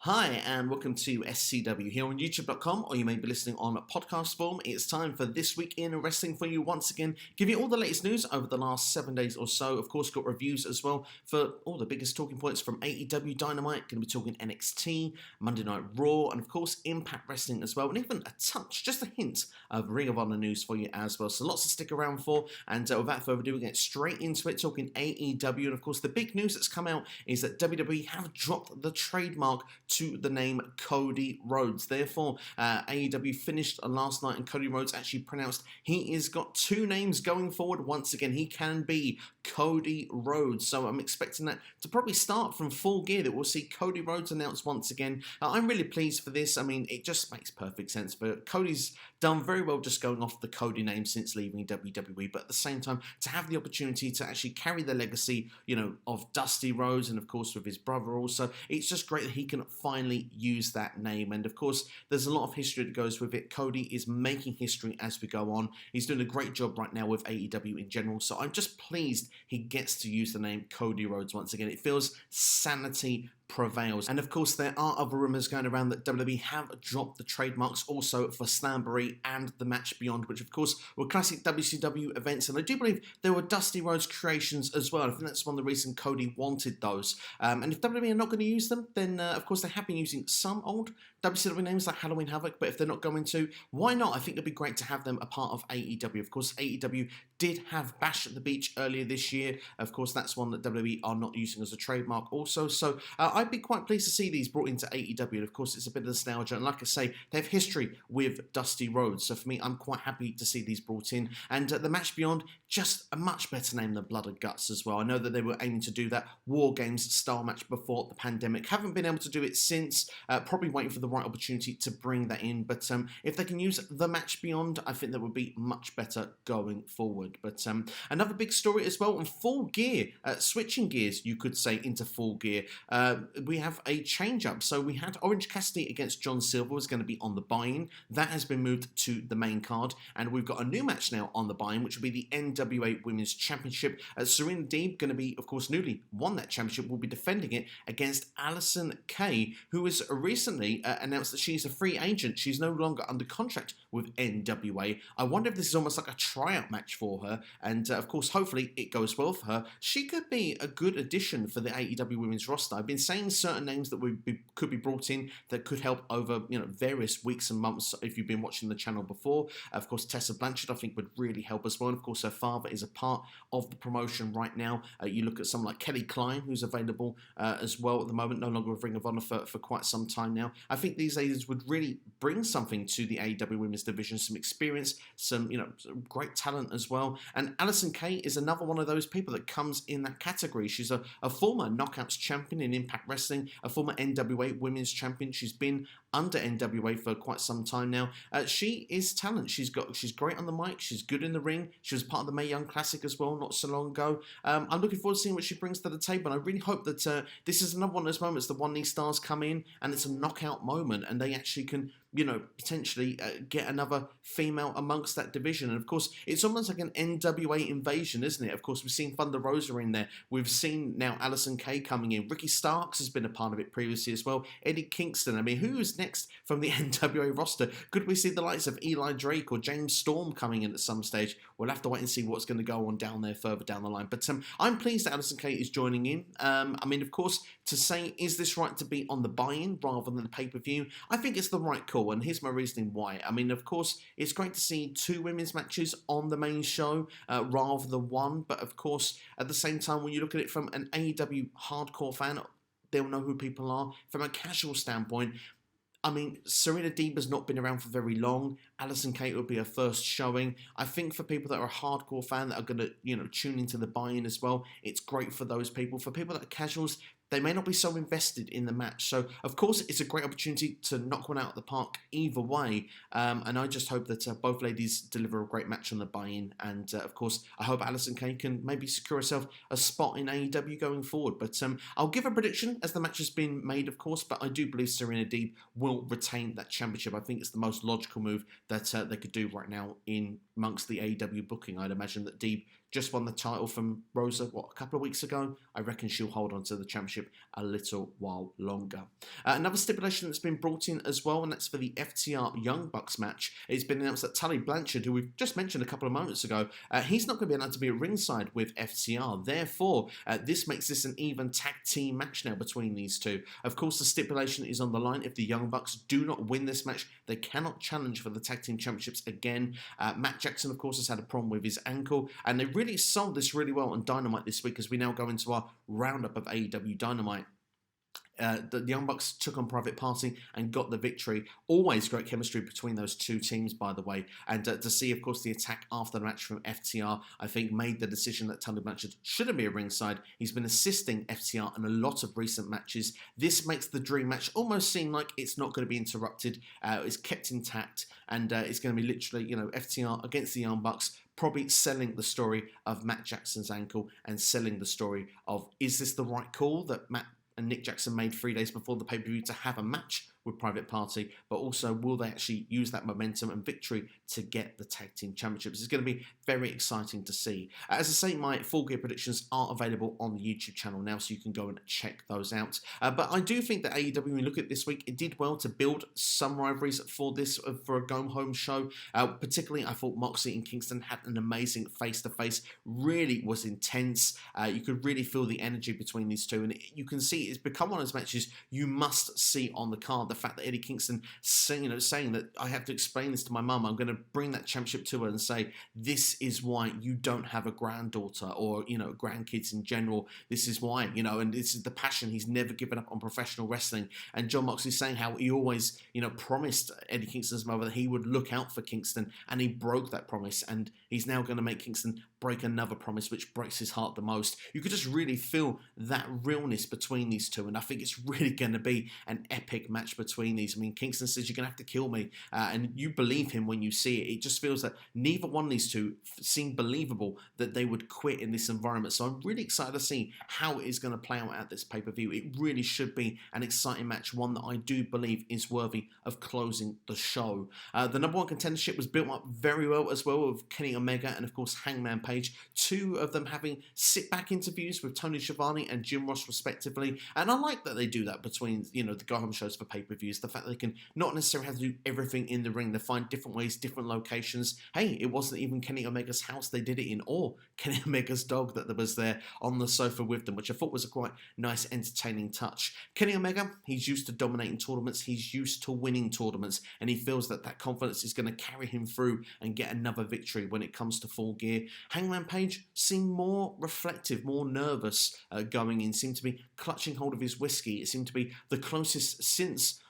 Hi and welcome to SCW here on YouTube.com, or you may be listening on podcast form. It's time for This Week in Wrestling for you once again. Give you all the latest news over the last 7 days or so. Of course, got reviews as well for all the biggest talking points from AEW Dynamite. Going to be talking NXT, Monday Night Raw, and of course Impact Wrestling as well. And even a touch, just a hint of Ring of Honor news for you as well. So lots to stick around for. And without further ado, we'll get straight into it, talking AEW. And of course, the big news that's come out is that WWE have dropped the trademark to the name Cody Rhodes. Therefore, AEW finished last night and Cody Rhodes actually pronounced he has got two names going forward. Once again, he can be Cody Rhodes. So I'm expecting that to probably start from Full Gear, that we'll see Cody Rhodes announced once again. I'm really pleased for this. I mean, it just makes perfect sense. But Cody's done very well just going off the Cody name since leaving WWE. But at the same time, to have the opportunity to actually carry the legacy, of Dusty Rhodes, and of course with his brother also, it's just great that he can finally use that name. And of course, there's a lot of history that goes with it. Cody is making history as we go on. He's doing a great job right now with AEW in general. So I'm just pleased he gets to use the name Cody Rhodes once again. It feels sanity prevails. And of course, there are other rumours going around that WWE have dropped the trademarks also for Slamboree and the Match Beyond, which of course were classic WCW events. And I do believe there were Dusty Rhodes creations as well. I think that's one of the reasons Cody wanted those. And if WWE are not going to use them, then of course they have been using some old WCW names like Halloween Havoc, but if they're not going to, why not? I think it'd be great to have them a part of AEW. Of course, AEW did have Bash at the Beach earlier this year. Of course, that's one that WWE are not using as a trademark also. So I'd be quite pleased to see these brought into AEW. And of course, it's a bit of nostalgia. And like I say, they have history with Dusty Rhodes. So for me, I'm quite happy to see these brought in. And the Match Beyond, just a much better name than Blood and Guts as well. I know that they were aiming to do that War Games style match before the pandemic. Haven't been able to do it since. Probably waiting for the right opportunity to bring that in. But if they can use the Match Beyond, I think that would be much better going forward. But another big story as well on Full Gear, switching gears, you could say, into Full Gear. We have a change up. So we had Orange Cassidy against John Silver was going to be on the buy-in. That has been moved to the main card. And we've got a new match now on the buy-in, which will be the NWA Women's Championship. Serena Deeb, going to be, of course, newly won that championship, will be defending it against Allysin Kay, who has recently announced that she's a free agent. She's no longer under contract with NWA. I wonder if this is almost like a tryout match for her. And of course, hopefully it goes well for her. She could be a good addition for the AEW women's roster. I've been saying certain names that could be brought in that could help over various weeks and months if you've been watching the channel before. Of course, Tessa Blanchard I think would really help as well. And of course, her father is a part of the promotion right now. You look at someone like Kelly Klein, who's available as well at the moment, no longer with Ring of Honor for quite some time now. I think these ladies would really bring something to the AEW women's division, some experience, some some great talent as well. And Allysin Kay is another one of those people that comes in that category. She's a former Knockouts champion in Impact Wrestling, a former NWA Women's Champion. She's been under NWA for quite some time now. She is talent. She's great on the mic. She's good in the ring. She was part of the Mae Young Classic as well not so long ago. I'm looking forward to seeing what she brings to the table. And I really hope that this is another one of those moments that one of these stars come in and it's a knockout moment and they actually can potentially get another female amongst that division. And of course, it's almost like an NWA invasion, isn't it? Of course, we've seen Thunder Rosa in there. We've seen now Allysin Kay coming in. Ricky Starks has been a part of it previously as well. Eddie Kingston. I mean, who's next from the NWA roster? Could we see the likes of Eli Drake or James Storm coming in at some stage? We'll have to wait and see what's going to go on down there further down the line. But I'm pleased that Allysin Kay is joining in. I mean, of course, to say, is this right to be on the buy-in rather than the pay-per-view? I think it's the right call. And here's my reasoning why. I mean, of course, it's great to see two women's matches on the main show rather than one. But of course, at the same time, when you look at it from an AEW hardcore fan, they'll know who people are. From a casual standpoint, I mean, Serena Deeb has not been around for very long. Allysin Kay will be her first showing. I think for people that are a hardcore fan that are going to, tune into the buy-in as well, it's great for those people. For people that are casuals, they may not be so invested in the match. So, of course, it's a great opportunity to knock one out of the park either way. And I just hope that both ladies deliver a great match on the buy-in. And, of course, I hope Allysin Kay can maybe secure herself a spot in AEW going forward. But I'll give a prediction as the match has been made, of course. But I do believe Serena Deeb will retain that championship. I think it's the most logical move that they could do right now in amongst the AEW booking. I'd imagine that Deeb just won the title from Rosa, a couple of weeks ago. I reckon she'll hold on to the championship a little while longer. Another stipulation that's been brought in as well, and that's for the FTR Young Bucks match. It's been announced that Tully Blanchard, who we've just mentioned a couple of moments ago, he's not going to be allowed to be at ringside with FTR. Therefore, this makes this an even tag team match now between these two. Of course, the stipulation is on the line. If the Young Bucks do not win this match, they cannot challenge for the tag team championships again. Matt Jackson, of course, has had a problem with his ankle, and they really sold this really well on Dynamite this week as we now go into our roundup of AEW Dynamite. The Young Bucks took on Private Party and got the victory. Always great chemistry between those two teams, by the way. And to see, of course, the attack after the match from FTR, I think made the decision that Tully Blanchard shouldn't be at ringside. He's been assisting FTR in a lot of recent matches. This makes the dream match almost seem like it's not going to be interrupted. It's kept intact, and it's going to be literally, FTR against the Young Bucks, probably selling the story of Matt Jackson's ankle and selling the story of, is this the right call that Matt and Nick Jackson made 3 days before the pay-per-view to have a match with Private Party, but also will they actually use that momentum and victory to get the tag team championships? It's going to be very exciting to see. As I say, my Full Gear predictions are available on the YouTube channel now, so you can go and check those out. But I do think that AEW, when we look at this week, it did well to build some rivalries for this, for a go-home show. Particularly, I thought Moxley and Kingston had an amazing face-to-face, really was intense. You could really feel the energy between these two, and you can see it's become one of those matches you must see on the card. The fact that Eddie Kingston saying that I have to explain this to my mum, I'm going to bring that championship to her and say, this is why you don't have a granddaughter or, grandkids in general. This is why, and this is the passion. He's never given up on professional wrestling. And Jon Moxley saying how he always, promised Eddie Kingston's mother that he would look out for Kingston, and he broke that promise. And he's now going to make Kingston break another promise, which breaks his heart the most. You could just really feel that realness between these two, and I think it's really going to be an epic match between these. I mean, Kingston says, you're going to have to kill me, and you believe him when you see it. It just feels that neither one of these two seem believable that they would quit in this environment. So I'm really excited to see how it is going to play out at this pay-per-view. It really should be an exciting match, one that I do believe is worthy of closing the show. The number one contendership was built up very well as well, with Kenny Omega and, of course, Hangman Page, two of them having sit-back interviews with Tony Schiavone and Jim Ross respectively, and I like that they do that between, the go-home shows for pay-per-views. The fact that they can not necessarily have to do everything in the ring, they find different ways, different locations. Hey, it wasn't even Kenny Omega's house they did it in, or Kenny Omega's dog that was there on the sofa with them, which I thought was a quite nice, entertaining touch. Kenny Omega, he's used to dominating tournaments, he's used to winning tournaments, and he feels that that confidence is going to carry him through and get another victory when it comes to Full Gear. Hangman Page seemed more reflective, more nervous going in, seemed to be clutching hold of his whiskey. It seemed to be the closest since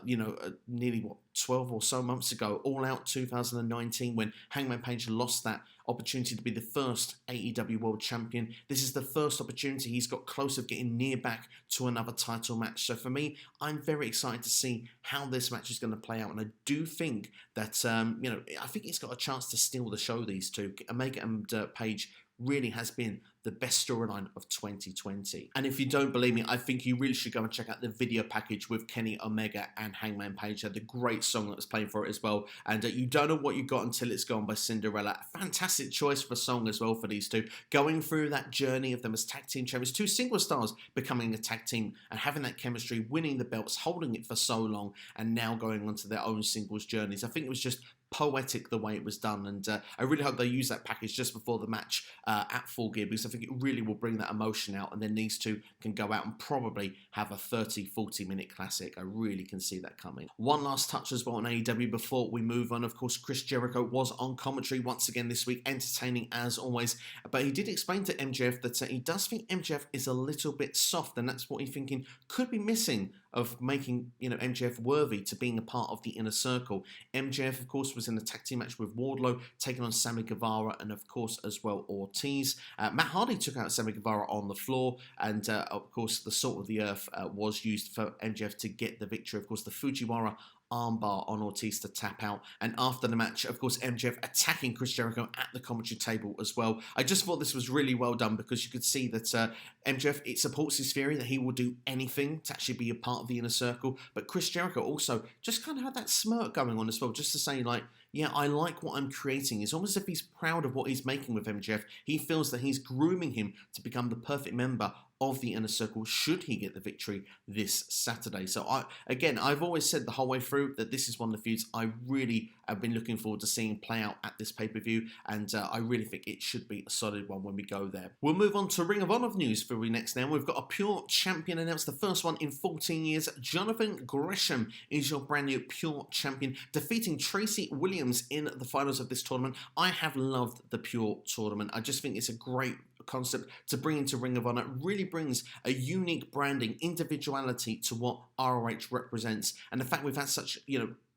nearly 12 or so months ago, All Out 2019, when Hangman Page lost that opportunity to be the first AEW World Champion. This is the first opportunity he's got close of getting near back to another title match. So for me, I'm very excited to see how this match is going to play out, and I do think that I think he's got a chance to steal the show. These two, Omega and Page, really has been the best storyline of 2020. And if you don't believe me, I think you really should go and check out the video package with Kenny Omega and Hangman Page. They had a great song that was playing for it as well. And You Don't Know What You Got Until It's Gone by Cinderella. A fantastic choice for a song as well for these two. Going through that journey of them as tag team champions, two single stars becoming a tag team and having that chemistry, winning the belts, holding it for so long, and now going on to their own singles journeys. I think it was just poetic the way it was done, and I really hope they use that package just before the match at Full Gear, because I think it really will bring that emotion out, and then these two can go out and probably have a 30-40 minute classic. I really can see that coming. One last touch as well on AEW before we move on. Of course, Chris Jericho was on commentary once again this week, entertaining as always, but he did explain to MJF that he does think MJF is a little bit soft, and that's what he's thinking could be missing of making MJF worthy to being a part of the Inner Circle. MJF, of course, was in a tag team match with Wardlow, taking on Sammy Guevara and, of course, as well Ortiz. Matt Hardy took out Sammy Guevara on the floor, and, of course, the Salt of the Earth was used for MJF to get the victory. Of course, the Fujiwara armbar on Ortiz to tap out, and after the match, of course, MJF attacking Chris Jericho at the commentary table as well. I just thought this was really well done, because you could see that MJF, it supports his theory that he will do anything to actually be a part of the Inner Circle, but Chris Jericho also just kind of had that smirk going on as well, just to say, like, yeah, I like what I'm creating. It's almost as if he's proud of what he's making with MJF. He feels that he's grooming him to become the perfect member of the Inner Circle should he get the victory this Saturday. So I've always said the whole way through that this is one of the feuds I really have been looking forward to seeing play out at this pay-per-view, and I really think it should be a solid one when we go there. We'll move on to Ring of Honor news for you next now. We've got a pure champion announced, the first one in 14 years. Jonathan Gresham is your brand new pure champion, defeating Tracy Williams in the finals of this tournament. I have loved the pure tournament. I just think it's a great concept to bring into Ring of Honor. It really brings a unique branding, individuality to what ROH represents, and the fact we've had such,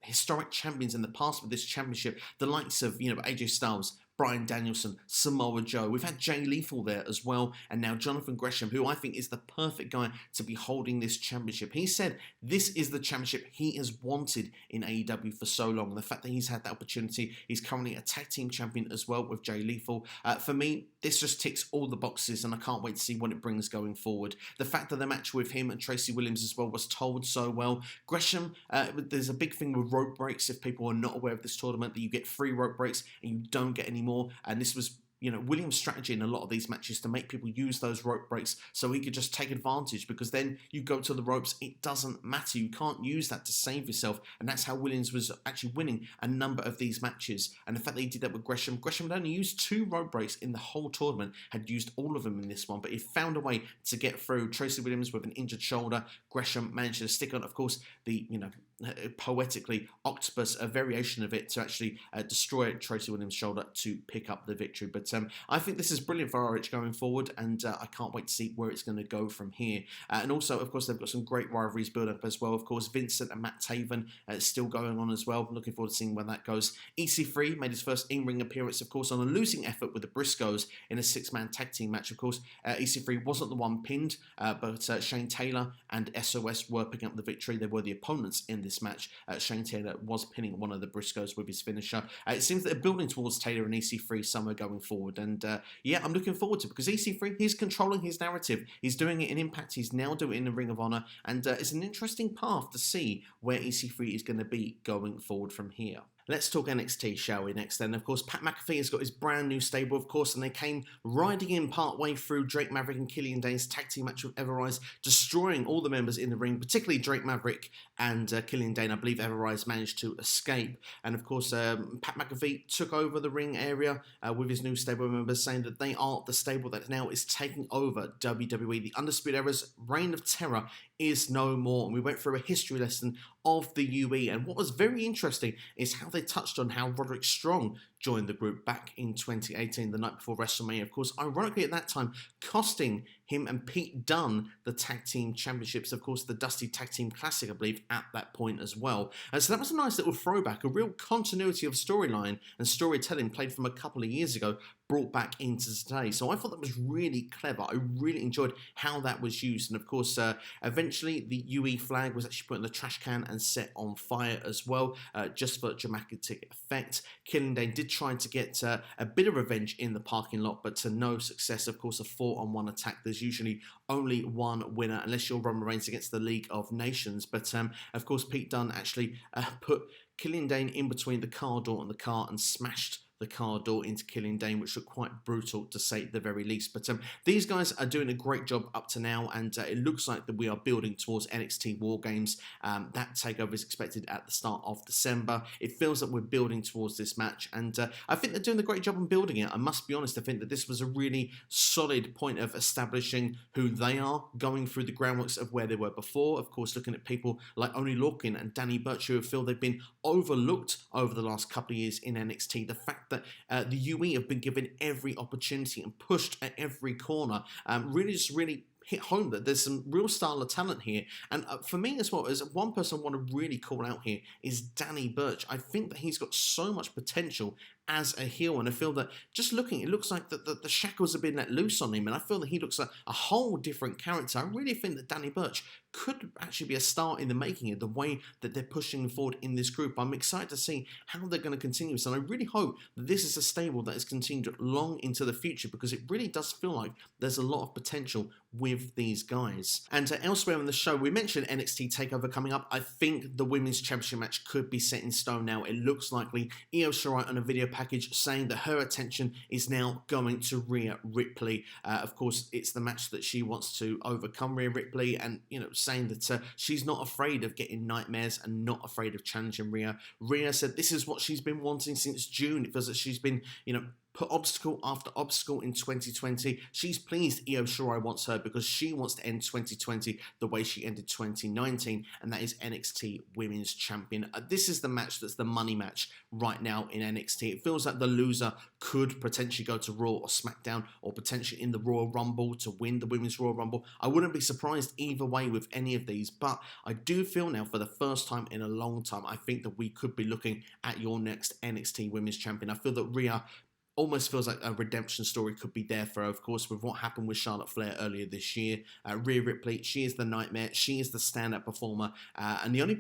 historic champions in the past with this championship, the likes of, AJ Styles, Bryan Danielson, Samoa Joe. We've had Jay Lethal there as well, and now Jonathan Gresham, who I think is the perfect guy to be holding this championship. He said this is the championship he has wanted in AEW for so long. The fact that he's had that opportunity, he's currently a tag team champion as well with Jay Lethal. For me, this just ticks all the boxes, and I can't wait to see what it brings going forward. The fact that the match with him and Tracy Williams as well was told so well. Gresham, there's a big thing with rope breaks. If people are not aware of this tournament, that you get 3 rope breaks and you don't get any more. And this was, Williams' strategy in a lot of these matches to make people use those rope breaks so he could just take advantage, because then you go to the ropes, it doesn't matter. You can't use that to save yourself, and that's how Williams was actually winning a number of these matches. And the fact that he did that with Gresham had only used 2 rope breaks in the whole tournament, had used all of them in this one, but he found a way to get through. Tracy Williams with an injured shoulder, Gresham managed to stick on, of course, the, poetically octopus, a variation of it to actually destroy Tracy Williams' shoulder to pick up the victory. But I think this is brilliant for ROH going forward, and I can't wait to see where it's going to go from here. And also, of course, they've got some great rivalries built up as well. Of course, Vincent and Matt Taven still going on as well. Looking forward to seeing where that goes. EC3 made his first in-ring appearance, of course, on a losing effort with the Briscoes in a 6-man tag team match. Of course, EC3 wasn't the one pinned, but Shane Taylor and SOS were picking up the victory. They were the opponents in this match. Shane Taylor was pinning one of the Briscoes with his finisher. It seems that they're building towards Taylor and EC3 somewhere going forward, and I'm looking forward to it, because EC3, he's controlling his narrative. He's doing it in Impact, he's now doing it in the Ring of Honor, and it's an interesting path to see where EC3 is going to be going forward from here. Let's talk NXT, shall we, next then. Of course, Pat McAfee has got his brand new stable, of course, and they came riding in partway through Drake Maverick and Killian Dane's tag team match with Everrise, destroying all the members in the ring, particularly Drake Maverick and Killian Dane. I believe Everrise managed to escape. And of course, Pat McAfee took over the ring area with his new stable members, saying that they are the stable that now is taking over WWE. The Undisputed Era's reign of terror is no more. And we went through a history lesson of the UE, and what was very interesting is how they touched on how Roderick Strong joined the group back in 2018, the night before WrestleMania. Of course, ironically at that time, costing him and Pete Dunne the tag team championships, of course, the Dusty Tag Team Classic, I believe, at that point as well. So that was a nice little throwback, a real continuity of storyline and storytelling played from a couple of years ago, brought back into today. So I thought that was really clever. I really enjoyed how that was used. And of course, eventually the UE flag was actually put in the trash can and set on fire as well, just for dramatic effect. Killian Dane did try to get a bit of revenge in the parking lot, but to no success. Of course, a 4-on-1 attack, there's usually only one winner, unless you're Roman Reigns against the League of Nations. But of course, Pete Dunne actually put Killian Dane in between the car door and the car and smashed the car door into Killian Dane, which looked quite brutal to say the very least. But these guys are doing a great job up to now, and it looks like that we are building towards NXT War Games. That takeover is expected at the start of December. It feels that we're building towards this match, and I think they're doing a great job on building it. I must be honest, I think that this was a really solid point of establishing who they are, going through the groundworks of where they were before. Of course, looking at people like Oney Lorcan and Danny Burch, who feel they've been overlooked over the last couple of years in NXT. The fact that the UE have been given every opportunity and pushed at every corner really hit home that there's some real style of talent here. And for me as well, as one person I want to really call out here is Danny Burch. I think that he's got so much potential as a heel, and I feel that just looking, it looks like the shackles have been let loose on him, and I feel that he looks like a whole different character. I really think that Danny Burch could actually be a star in the making of the way that they're pushing forward in this group. I'm excited to see how they're going to continue this, and I really hope that this is a stable that is continued long into the future, because it really does feel like there's a lot of potential with these guys. And elsewhere on the show, we mentioned NXT TakeOver coming up. I think the Women's Championship match could be set in stone now. It looks likely. Io Shirai on a video package saying that her attention is now going to Rhea Ripley. Of course, it's the match that she wants to overcome Rhea Ripley, and, you know, saying that she's not afraid of getting nightmares and not afraid of challenging Rhea. Rhea said this is what she's been wanting since June. It feels that she's been, you know, put obstacle after obstacle in 2020. She's pleased Io Shirai wants her because she wants to end 2020 the way she ended 2019, and that is NXT Women's Champion. This is the match that's the money match right now in NXT. It feels like the loser could potentially go to Raw or SmackDown, or potentially in the Royal Rumble to win the Women's Royal Rumble. I wouldn't be surprised either way with any of these, but I do feel now, for the first time in a long time, I think that we could be looking at your next NXT Women's Champion. I feel that Rhea almost feels like a redemption story could be there for her, of course, with what happened with Charlotte Flair earlier this year. Rhea Ripley, she is the nightmare, she is the stand-up performer, and the only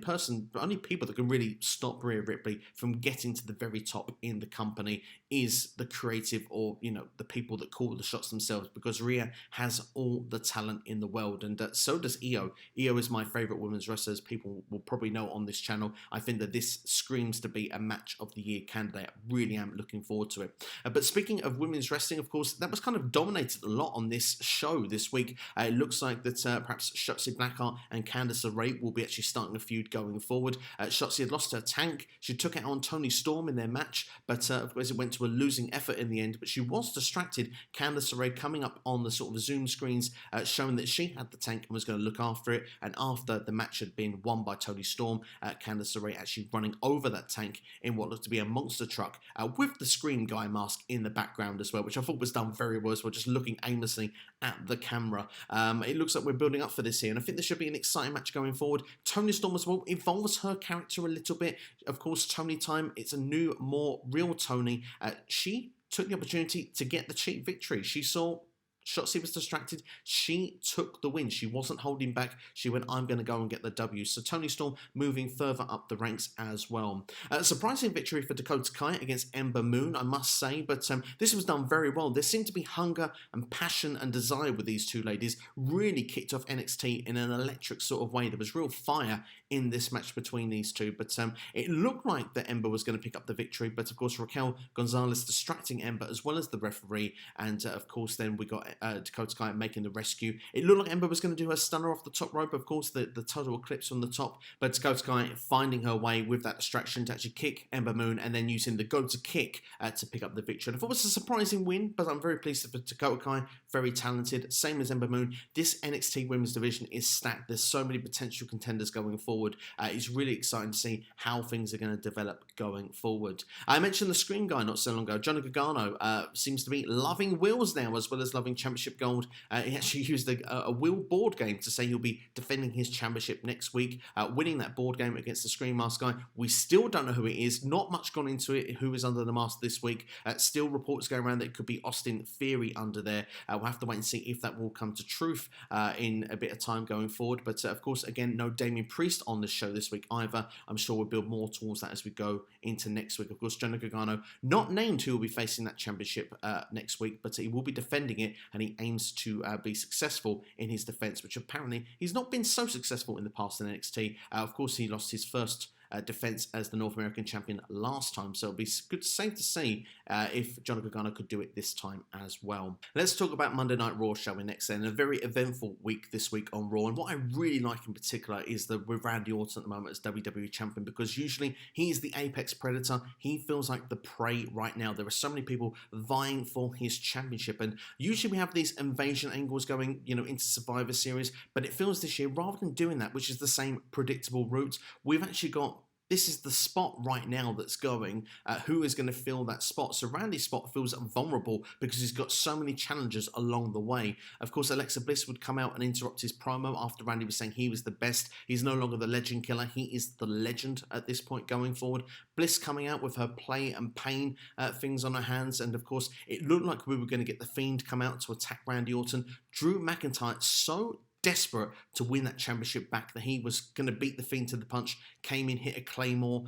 people that can really stop Rhea Ripley from getting to the very top in the company is the creative, or, you know, the people that call the shots themselves, because Rhea has all the talent in the world, and so does Io. Io is my favourite women's wrestler, as people will probably know on this channel. I think that this screams to be a match of the year candidate. I really am looking forward to it. But speaking of women's wrestling, of course, that was kind of dominated a lot on this show this week. It looks like that perhaps Shotzi Blackheart and Candice LeRae will be actually starting a feud going forward. Shotzi had lost her tank. She took it on Toni Storm in their match, but of course it went to a losing effort in the end. But she was distracted. Candice LeRae coming up on the sort of Zoom screens, showing that she had the tank and was going to look after it. And after the match had been won by Toni Storm, Candice LeRae actually running over that tank in what looked to be a monster truck with the Scream Guy mask in the background as well, which I thought was done very well as well, just looking aimlessly at the camera. It looks like we're building up for this here, and I think this should be an exciting match going forward. Toni Storm as well evolves her character a little bit. Of course, Toni time, it's a new, more real Toni. She took the opportunity to get the cheap victory. She saw Shotzi was distracted. She took the win. She wasn't holding back. She went, I'm going to go and get the W. So Toni Storm moving further up the ranks as well. Surprising victory for Dakota Kai against Ember Moon, I must say, but this was done very well. There seemed to be hunger and passion and desire with these two ladies. Really kicked off NXT in an electric sort of way. There was real fire in this match between these two, but it looked like that Ember was going to pick up the victory, but of course Raquel Gonzalez distracting Ember as well as the referee, and of course then we got Dakota Kai making the rescue. It looked like Ember was going to do her stunner off the top rope, of course the total eclipse on the top, but Dakota Kai finding her way with that distraction to actually kick Ember Moon, and then using the go to kick to pick up the victory. And I thought it was a surprising win, but I'm very pleased for Dakota Kai, very talented, same as Ember Moon. This NXT women's division is stacked. There's so many potential contenders going forward. It's really exciting to see how things are going to develop going forward. I mentioned the Scream Guy not so long ago. Johnny Gargano seems to be loving wheels now, as well as loving championship gold. He actually used a wheel board game to say he'll be defending his championship next week, winning that board game against the Scream Mask guy. We still don't know who it is. Not much gone into it, who is under the mask this week. Still reports going around that it could be Austin Theory under there. We'll have to wait and see if that will come to truth in a bit of time going forward. But of course, again, no Damian Priest on the show this week either. I'm sure we'll build more towards that as we go into next week. Of course, Johnny Gargano not named who will be facing that championship next week, but he will be defending it, and he aims to be successful in his defense, which apparently he's not been so successful in the past in NXT. Of course, he lost his first defense as the North American champion last time, so it'll be safe to see if Johnny Gargano could do it this time as well. Let's talk about Monday Night Raw, shall we, next then. A very eventful week this week on Raw, and what I really like in particular is that with Randy Orton at the moment as WWE champion, because usually he is the apex predator. He feels like the prey right now. There are so many people vying for his championship, and usually we have these invasion angles going, into Survivor Series, but it feels this year, rather than doing that, which is the same predictable route, we've actually got this is the spot right now that's going. Who is going to fill that spot? So Randy's spot feels vulnerable because he's got so many challenges along the way. Of course, Alexa Bliss would come out and interrupt his promo after Randy was saying he was the best. He's no longer the legend killer. He is the legend at this point going forward. Bliss coming out with her play and pain things on her hands. And of course, it looked like we were going to get The Fiend come out to attack Randy Orton. Drew McIntyre so desperate to win that championship back that he was going to beat The Fiend to the punch, came in, hit a Claymore,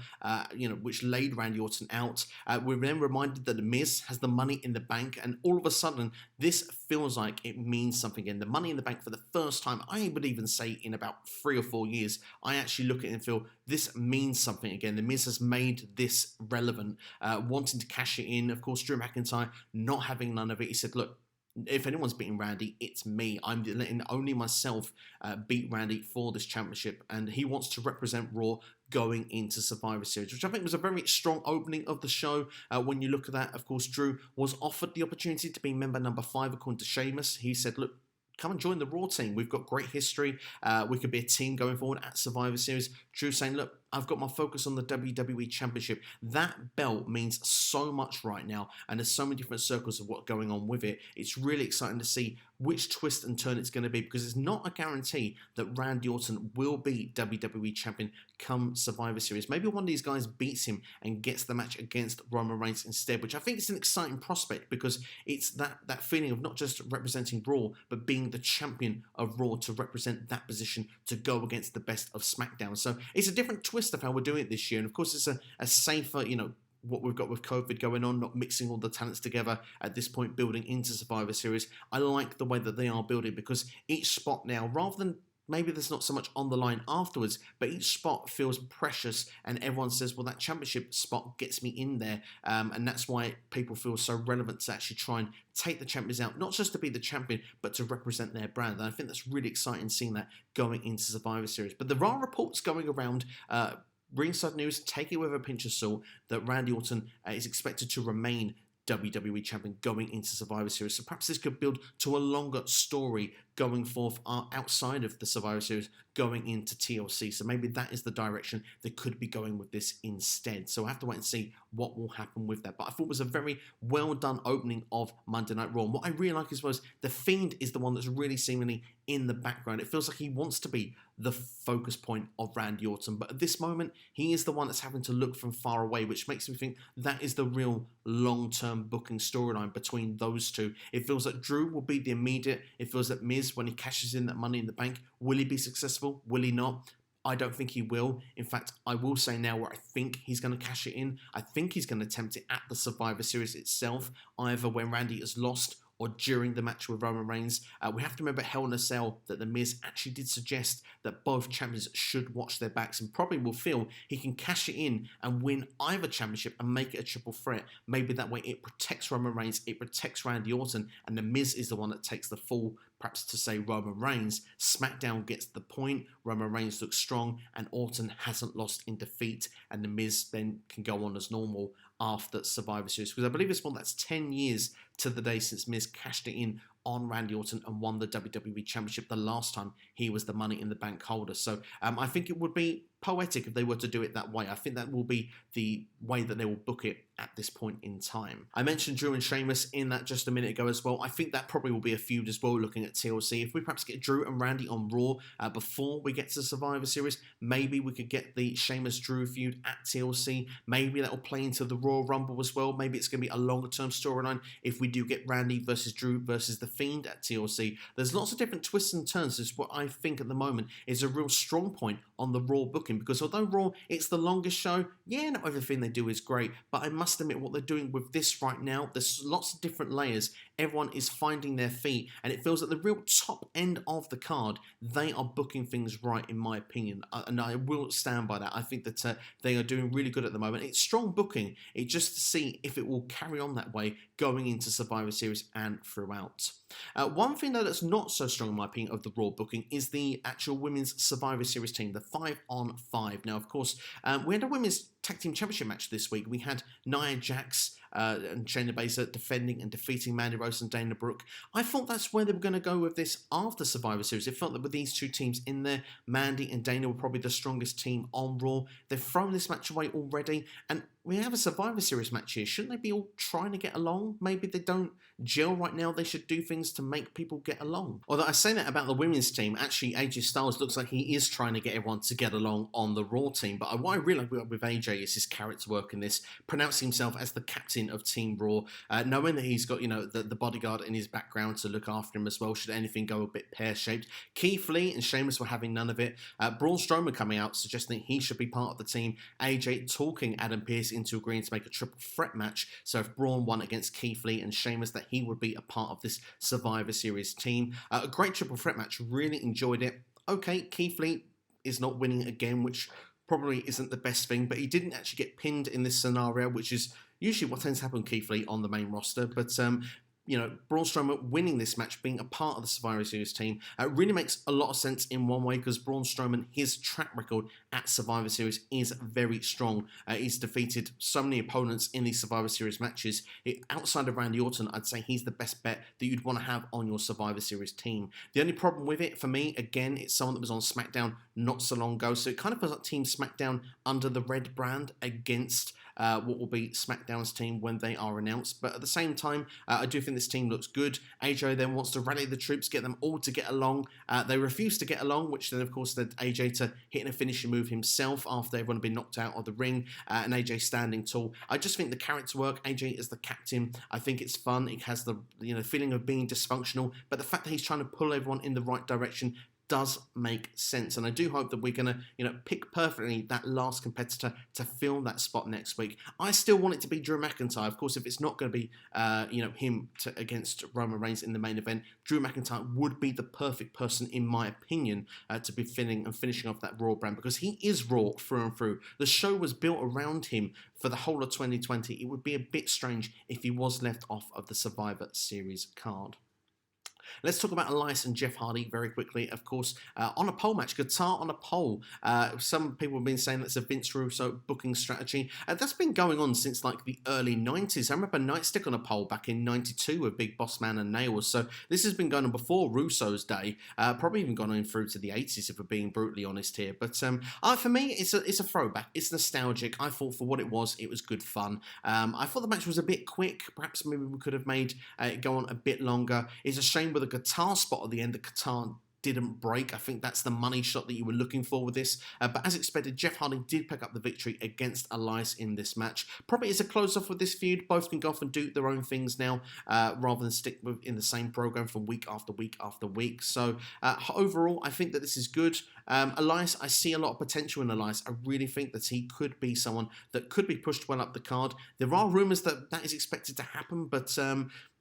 which laid Randy Orton out. We're then reminded that The Miz has the Money in the Bank, and all of a sudden, this feels like it means something again. The Money in the Bank for the first time, I would even say in about 3 or 4 years, I actually look at it and feel this means something again. The Miz has made this relevant, wanting to cash it in. Of course, Drew McIntyre not having none of it. He said, look, if anyone's beating Randy, it's me. I'm letting only myself beat Randy for this championship. And he wants to represent Raw going into Survivor Series, which I think was a very strong opening of the show. When you look at that, of course, Drew was offered the opportunity to be member number 5 according to Sheamus. He said, look, come and join the Raw team. We've got great history. We could be a team going forward at Survivor Series. Drew saying, look, I've got my focus on the WWE Championship. That belt means so much right now, and there's so many different circles of what's going on with it. It's really exciting to see which twist and turn it's going to be, because it's not a guarantee that Randy Orton will be WWE Champion come Survivor Series. Maybe one of these guys beats him and gets the match against Roman Reigns instead, which I think is an exciting prospect, because it's that feeling of not just representing Raw, but being the champion of Raw to represent that position to go against the best of SmackDown. So it's a different twist of how we're doing it this year, and of course it's a safer, what we've got with COVID going on, not mixing all the talents together at this point, building into Survivor Series. I like the way that they are building, because each spot now, rather than maybe there's not so much on the line afterwards, but each spot feels precious, and everyone says, well, that championship spot gets me in there, and that's why people feel so relevant to actually try and take the champions out, not just to be the champion, but to represent their brand. And I think that's really exciting, seeing that going into Survivor Series. But there are reports going around, Ringside News, take it with a pinch of salt, that Randy Orton is expected to remain WWE Champion going into Survivor Series. So perhaps this could build to a longer story going forth outside of the Survivor Series, going into TLC. So maybe that is the direction they could be going with this instead. So I have to wait and see what will happen with that. But I thought it was a very well done opening of Monday Night Raw. And what I really like as well is The Fiend is the one that's really seemingly in the background. It feels like he wants to be the focus point of Randy Orton, but at this moment he is the one that's having to look from far away, which makes me think that is the real long-term booking storyline between those two. It feels like Drew will be the immediate. It feels like Miz, when he cashes in that Money in the Bank, will he be successful? Will he not? I don't think he will. In fact, I will say now where I think he's going to cash it in. I think he's going to attempt it at the Survivor Series itself, either when Randy is lost or during the match with Roman Reigns. We have to remember Hell in a Cell, that The Miz actually did suggest that both champions should watch their backs, and probably will feel he can cash it in and win either championship and make it a triple threat. Maybe that way it protects Roman Reigns, it protects Randy Orton, and The Miz is the one that takes the fall, perhaps to say Roman Reigns. SmackDown gets the point, Roman Reigns looks strong, and Orton hasn't lost in defeat, and The Miz then can go on as normal after Survivor Series. Because I believe it's one that's 10 years to the day since Miz cashed it in on Randy Orton and won the WWE Championship the last time he was the Money in the Bank holder. So I think it would be poetic if they were to do it that way. I think that will be the way that they will book it at this point in time. I mentioned Drew and Sheamus in that just a minute ago as well. I think that probably will be a feud as well, looking at TLC. If we perhaps get Drew and Randy on Raw before we get to Survivor Series, maybe we could get the Sheamus-Drew feud at TLC. Maybe that will play into the Royal Rumble as well. Maybe it's going to be a longer-term storyline if we do get Randy versus Drew versus The Fiend at TLC. There's lots of different twists and turns. This is what I think at the moment is a real strong point on the Raw booking, because although Raw, it's the longest show, yeah, not everything they do is great, but I must admit what they're doing with this right now, there's lots of different layers. Everyone is finding their feet, and it feels at the real top end of the card, they are booking things right, in my opinion, and I will stand by that. I think that they are doing really good at the moment. It's strong booking. It's just to see if it will carry on that way going into Survivor Series and throughout. One thing though that's not so strong in my opinion of the Raw booking is the actual Women's Survivor Series team, the 5-on-5. Now, of course, we had a Women's Tag Team Championship match this week. We had Nia Jax and Shayna Baszler defending and defeating Mandy Rose and Dana Brooke. I thought that's where they were going to go with this after Survivor Series. It felt that with these two teams in there, Mandy and Dana were probably the strongest team on Raw. They've thrown this match away already, and we have a Survivor Series match here. Shouldn't they be all trying to get along? Maybe they don't gel right now. They should do things to make people get along. Although I say that about the women's team, actually AJ Styles looks like he is trying to get everyone to get along on the Raw team. But what I really like with AJ is his character work in this, pronouncing himself as the captain of Team Raw, knowing that he's got, the bodyguard in his background to look after him as well, should anything go a bit pear-shaped. Keith Lee and Sheamus were having none of it. Braun Strowman coming out, suggesting he should be part of the team. AJ talking Adam Pearce into agreeing to make a triple threat match. So if Braun won against Keith Lee and Sheamus, that he would be a part of this Survivor Series team. A great triple threat match. Really enjoyed it. Okay, Keith Lee is not winning again, which probably isn't the best thing, but he didn't actually get pinned in this scenario, which is usually what tends to happen with Keith Lee on the main roster. But Braun Strowman winning this match, being a part of the Survivor Series team, really makes a lot of sense in one way, because Braun Strowman, his track record at Survivor Series is very strong. He's defeated so many opponents in these Survivor Series matches. Outside of Randy Orton, I'd say he's the best bet that you'd want to have on your Survivor Series team. The only problem with it, for me, again, it's someone that was on SmackDown not so long ago, so it kind of feels like Team SmackDown under the red brand against what will be SmackDown's team when they are announced. But at the same time, I do think this team looks good. AJ then wants to rally the troops, get them all to get along. They refuse to get along, which then, of course, led AJ to hitting a finishing move himself after everyone had been knocked out of the ring, and AJ standing tall. I just think the character work, AJ as the captain, I think it's fun. It has the feeling of being dysfunctional, but the fact that he's trying to pull everyone in the right direction does make sense, and I do hope that we're going to pick perfectly that last competitor to fill that spot next week. I still want it to be Drew McIntyre. Of course, if it's not going to be him against Roman Reigns in the main event, Drew McIntyre would be the perfect person, in my opinion, to be finishing off that Raw brand, because he is Raw through and through. The show was built around him for the whole of 2020. It would be a bit strange if he was left off of the Survivor Series card. Let's talk about Elias and Jeff Hardy very quickly. Of course, on a pole match, guitar on a pole. Some people have been saying that's a Vince Russo booking strategy. That's been going on since like the early 90s. I remember Nightstick on a pole back in 92 with Big Boss Man and Nails. So this has been going on before Russo's day. Probably even gone on through to the 80s if we're being brutally honest here. But for me, it's a throwback. It's nostalgic. I thought for what it was good fun. I thought the match was a bit quick. Perhaps maybe we could have made it go on a bit longer. It's a shame with a guitar spot at the end, the guitar didn't break. I think that's the money shot that you were looking for with this. But as expected, Jeff Hardy did pick up the victory against Elias in this match. Probably as a close-off with this feud, both can go off and do their own things now, rather than stick in the same program for week after week after week. So overall, I think that this is good. Elias, I see a lot of potential in Elias. I really think that he could be someone that could be pushed well up the card. There are rumours that is expected to happen, but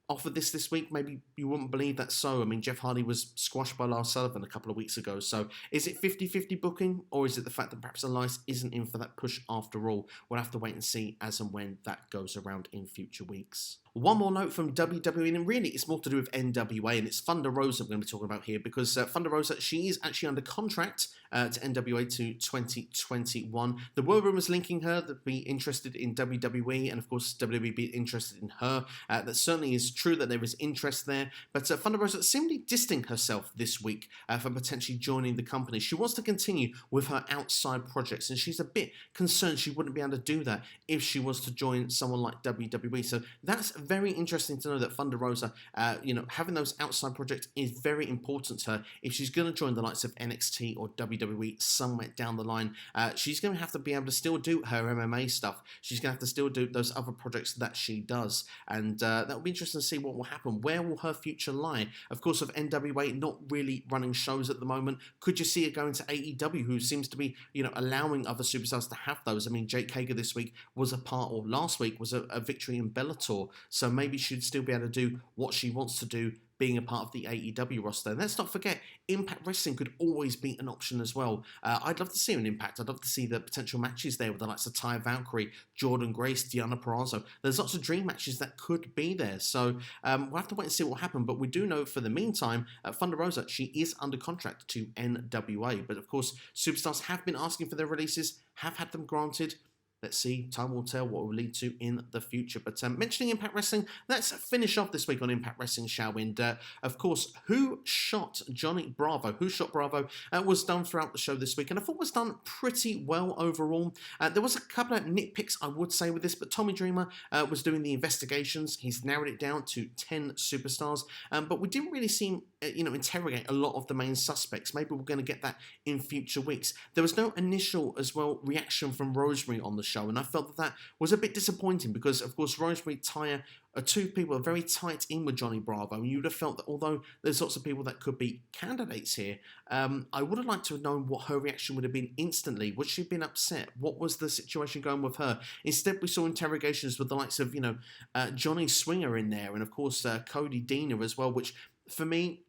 offered this week, maybe you wouldn't believe that's so. I mean, Jeff Hardy was squashed by Lars Sullivan a couple of weeks ago. So is it 50-50 booking, or is it the fact that perhaps Elias isn't in for that push after all? We'll have to wait and see as and when that goes around in future weeks. One more note from WWE, and really it's more to do with NWA, and it's Thunder Rosa we're going to be talking about here, because Thunder Rosa, she is actually under contract to NWA to 2021. There were rumours linking her that be interested in WWE, and of course WWE be interested in her. That certainly is true that there is interest there, but Thunder Rosa seemingly distancing herself this week from potentially joining the company. She wants to continue with her outside projects, and she's a bit concerned she wouldn't be able to do that if she was to join someone like WWE. So that's very interesting to know that Thunder Rosa, having those outside projects is very important to her. If she's going to join the likes of NXT or WWE somewhere down the line, she's going to have to be able to still do her MMA stuff. She's going to have to still do those other projects that she does, and that will be interesting to see what will happen. Where will her future lie? Of course, with NWA not really running shows at the moment, could you see her going to AEW, who seems to be, allowing other superstars to have those? I mean, Jake Hager this week was last week was a victory in Bellator. So maybe she'd still be able to do what she wants to do, being a part of the AEW roster. And let's not forget, Impact Wrestling could always be an option as well. I'd love to see an Impact. I'd love to see the potential matches there with the likes of Ty Valkyrie, Jordan Grace, Deonna Purrazzo. There's lots of dream matches that could be there. So we'll have to wait and see what will happen. But we do know for the meantime, Thunder Rosa, she is under contract to NWA. But of course, superstars have been asking for their releases, have had them granted. let's see, time will tell what it will lead to in the future. But mentioning Impact Wrestling, let's finish off this week on Impact Wrestling, shall we? And of course, Who Shot Johnny Bravo? Who Shot Bravo was done throughout the show this week, and I thought was done pretty well overall. There was a couple of nitpicks, I would say, with this, but Tommy Dreamer was doing the investigations. He's narrowed it down to 10 superstars, but we didn't really see him, interrogate a lot of the main suspects. Maybe we're going to get that in future weeks. There was no initial, as well, reaction from Rosemary on the show, and I felt that was a bit disappointing because, of course, Rosemary, Taya, two people are very tight in with Johnny Bravo, and you would have felt that although there's lots of people that could be candidates here, I would have liked to have known what her reaction would have been instantly. Would she have been upset? What was the situation going with her? Instead, we saw interrogations with the likes of, Johnny Swinger in there, and of course, Cody Deaner as well, which, for me,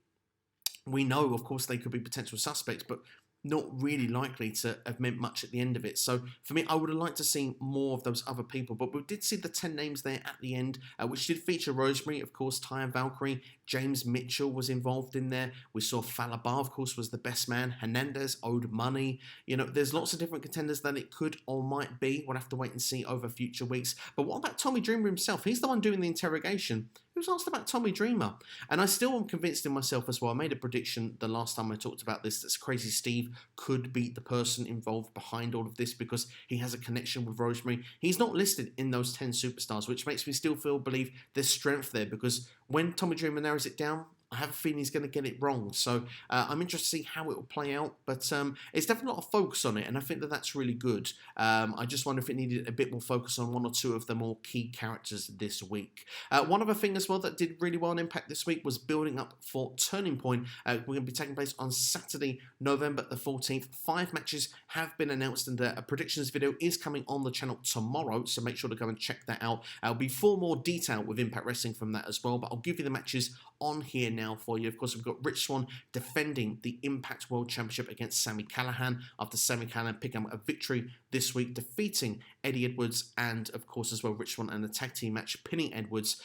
we know, of course, they could be potential suspects, but not really likely to have meant much at the end of it. So for me, I would have liked to see more of those other people, but we did see the 10 names there at the end, which did feature Rosemary, of course, Taya Valkyrie, James Mitchell was involved in there. We saw Falabar, of course, was the best man. Hernandez owed money. There's lots of different contenders that it could or might be. We'll have to wait and see over future weeks. But what about Tommy Dreamer himself? He's the one doing the interrogation. He was asked about Tommy Dreamer, and I still am convinced in myself as well. I made a prediction the last time I talked about this that Crazy Steve could be the person involved behind all of this because he has a connection with Rosemary. He's not listed in those 10 superstars, which makes me still believe there's strength there because when Tommy Dreamer narrows it down, I have a feeling he's going to get it wrong. So I'm interested to see how it will play out. But it's definitely a lot of focus on it, and I think that that's really good. I just wonder if it needed a bit more focus on one or two of the more key characters this week. One other thing as well that did really well on Impact this week was building up for Turning Point. We're going to be taking place on Saturday, November the 14th. 5 matches have been announced, and a predictions video is coming on the channel tomorrow, so make sure to go and check that out. There'll be 4 more detail with Impact Wrestling from that as well, but I'll give you the matches on here now for you. Of course, we've got Rich Swann defending the Impact World Championship against Sami Callihan after Sami Callihan picking up a victory this week, defeating Eddie Edwards, and of course as well Rich Swann in a tag team match, pinning Edwards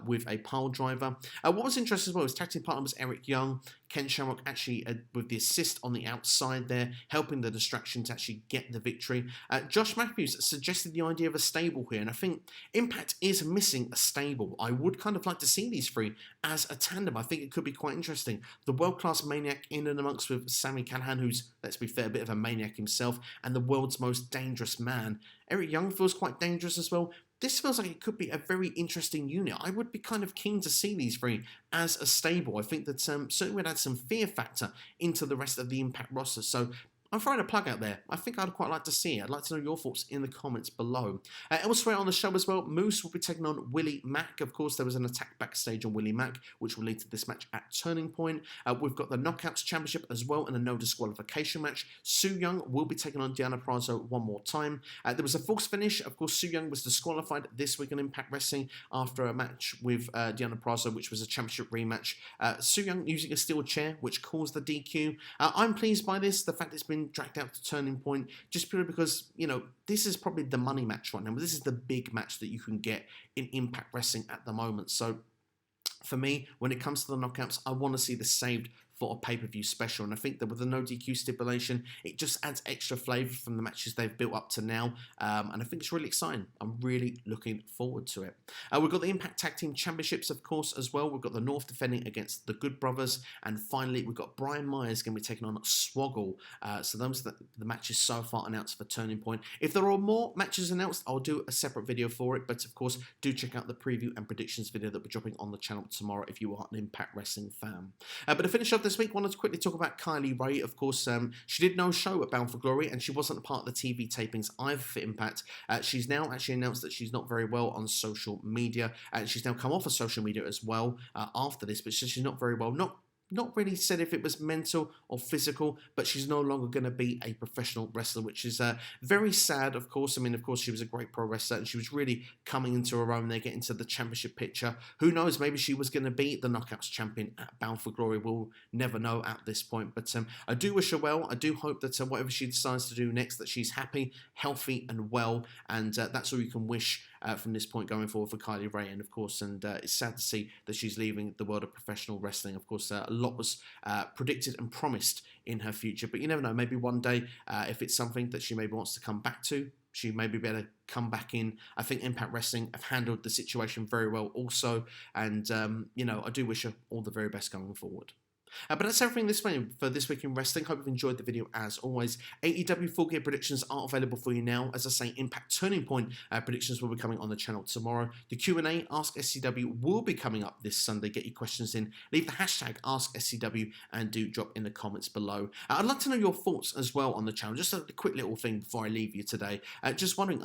with a pile driver. What was interesting as well was tag team partner was Eric Young. Ken Shamrock actually with the assist on the outside there, helping the distraction to actually get the victory. Josh Matthews suggested the idea of a stable here, and I think Impact is missing a stable. I would kind of like to see these 3 as a tandem. I think it could be quite interesting. The world-class maniac in and amongst with Sami Callihan, who's, let's be fair, a bit of a maniac himself, and the world's most dangerous man. Eric Young feels quite dangerous as well. This feels like it could be a very interesting unit. I would be kind of keen to see these 3 as a stable. I think that certainly would add some fear factor into the rest of the Impact roster. So I'm throwing a plug out there. I think I'd quite like to see it. I'd like to know your thoughts in the comments below. Elsewhere on the show as well, Moose will be taking on Willie Mack. Of course, there was an attack backstage on Willie Mack, which will lead to this match at Turning Point. We've got the Knockouts Championship as well and a no disqualification match. Su Yung will be taking on Deonna Purrazzo one more time. There was a false finish. Of course, Su Yung was disqualified this week on Impact Wrestling after a match with Deonna Purrazzo, which was a championship rematch. Su Yung using a steel chair, which caused the DQ. I'm pleased by this. The fact it's been dragged out to Turning Point just purely because, this is probably the money match right now. This is the big match that you can get in Impact Wrestling at the moment. So for me, when it comes to the knockouts, I want to see this saved for a pay-per-view special, and I think that with the no DQ stipulation, it just adds extra flavour from the matches they've built up to now, and I think it's really exciting. I'm really looking forward to it. We've got the Impact Tag Team Championships, of course, as well. We've got the North defending against the Good Brothers, and finally, we've got Brian Myers going to be taking on Swoggle. So those are the matches so far announced for Turning Point. If there are more matches announced, I'll do a separate video for it, but of course, do check out the preview and predictions video that we're dropping on the channel tomorrow if you are an Impact Wrestling fan. But to finish off this week, I wanted to quickly talk about Kylie Ray. Of course, she did no show at Bound for Glory, and she wasn't a part of the TV tapings either for Impact. She's now actually announced that she's not very well on social media, and she's now come off of social media as well after this, but she's not very well. Not really said if it was mental or physical, but she's no longer going to be a professional wrestler, which is very sad, of course. I mean, of course, she was a great pro wrestler, and she was really coming into her own there, getting to the championship picture. Who knows, maybe she was going to be the Knockouts champion at Bound for Glory. We'll never know at this point, but I do wish her well. I do hope that whatever she decides to do next, that she's happy, healthy, and well, and that's all you can wish from this point going forward for Kylie Ray, and of course, it's sad to see that she's leaving the world of professional wrestling. Of course, a lot was predicted and promised in her future, but you never know. Maybe one day, if it's something that she maybe wants to come back to, she may be better come back in. I think Impact Wrestling have handled the situation very well also, and I do wish her all the very best going forward. But that's everything for this week in wrestling. Hope you've enjoyed the video as always. AEW Full Gear predictions are available for you now. As I say, Impact Turning Point predictions will be coming on the channel tomorrow. The Q&A Ask SCW will be coming up this Sunday. Get your questions in. Leave the hashtag AskSCW and do drop in the comments below. I'd like to know your thoughts as well on the channel. Just a quick little thing before I leave you today. Just wondering,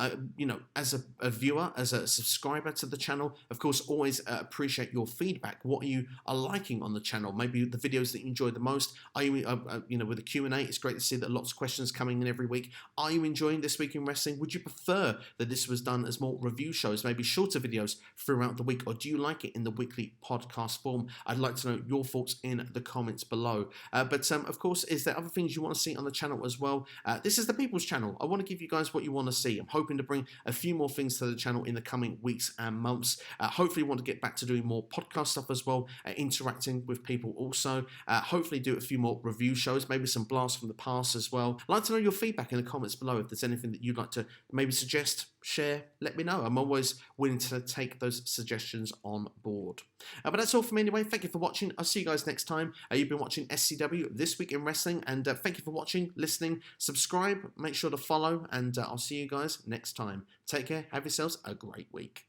as a viewer, as a subscriber to the channel, of course, always appreciate your feedback. What you are liking on the channel. Maybe the videos that you enjoy the most. Are you, with the Q&A, it's great to see that lots of questions coming in every week. Are you enjoying This Week in Wrestling? Would you prefer that this was done as more review shows, maybe shorter videos throughout the week, or do you like it in the weekly podcast form? I'd like to know your thoughts in the comments below. But of course, is there other things you want to see on the channel as well? This is the People's Channel. I want to give you guys what you want to see. I'm hoping to bring a few more things to the channel in the coming weeks and months. Hopefully, want to get back to doing more podcast stuff as well, interacting with people also. Hopefully do a few more review shows, maybe some blasts from the past as well. I'd like to know your feedback in the comments below. If there's anything that you'd like to maybe suggest, share, let me know. I'm always willing to take those suggestions on board. But that's all from me anyway. Thank you for watching. I'll see you guys next time. You've been watching SCW This Week in Wrestling, and thank you for watching, listening, subscribe, make sure to follow, and I'll see you guys next time. Take care, have yourselves a great week.